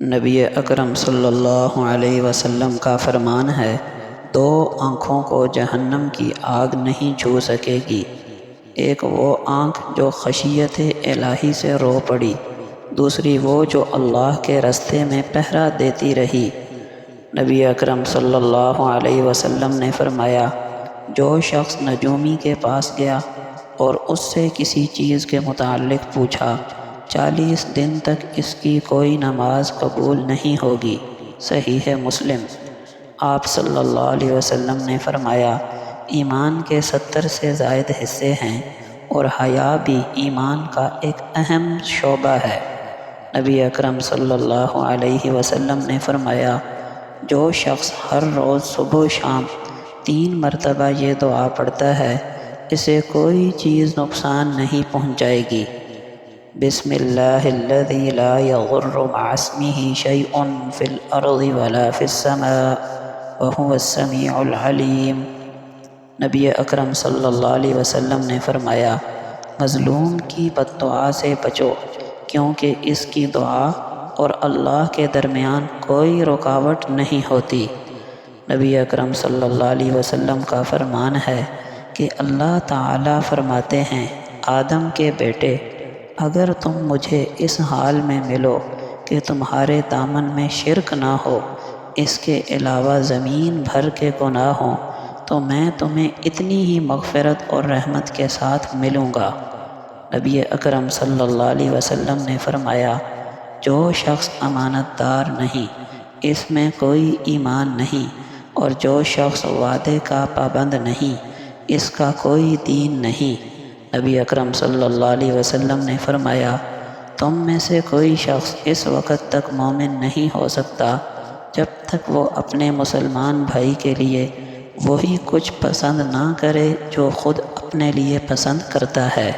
نبی اکرم صلی اللہ علیہ وسلم کا فرمان ہے، دو آنکھوں کو جہنم کی آگ نہیں چھو سکے گی۔ ایک وہ آنکھ جو خشیت الہی سے رو پڑی، دوسری وہ جو اللہ کے رستے میں پہرا دیتی رہی۔ نبی اکرم صلی اللہ علیہ وسلم نے فرمایا، جو شخص نجومی کے پاس گیا اور اس سے کسی چیز کے متعلق پوچھا، 40 دن تک اس کی کوئی نماز قبول نہیں ہوگی۔ صحیح مسلم۔ آپ صلی اللہ علیہ وسلم نے فرمایا، ایمان کے 70 سے زائد حصے ہیں اور حیا بھی ایمان کا ایک اہم شعبہ ہے۔ نبی اکرم صلی اللہ علیہ وسلم نے فرمایا، جو شخص ہر روز صبح و شام 3 مرتبہ یہ دعا پڑھتا ہے، اسے کوئی چیز نقصان نہیں پہنچائے گی۔ بسم اللہ الذی لا یضر مع اسمہ شیء فی الارض ولا فی السماء وہو السمیع العلیم۔ نبی اکرم صلی اللہ علیہ وسلم نے فرمایا، مظلوم کی بد دعا سے بچو، کیونکہ اس کی دعا اور اللہ کے درمیان کوئی رکاوٹ نہیں ہوتی۔ نبی اکرم صلی اللہ علیہ وسلم کا فرمان ہے کہ اللہ تعالیٰ فرماتے ہیں، آدم کے بیٹے، اگر تم مجھے اس حال میں ملو کہ تمہارے دامن میں شرک نہ ہو، اس کے علاوہ زمین بھر کے گناہ ہوں، تو میں تمہیں اتنی ہی مغفرت اور رحمت کے ساتھ ملوں گا۔ نبی اکرم صلی اللہ علیہ وسلم نے فرمایا، جو شخص امانت دار نہیں، اس میں کوئی ایمان نہیں، اور جو شخص وعدے کا پابند نہیں، اس کا کوئی دین نہیں۔ نبی اکرم صلی اللہ علیہ وسلم نے فرمایا، تم میں سے کوئی شخص اس وقت تک مومن نہیں ہو سکتا جب تک وہ اپنے مسلمان بھائی کے لیے وہی کچھ پسند نہ کرے جو خود اپنے لیے پسند کرتا ہے۔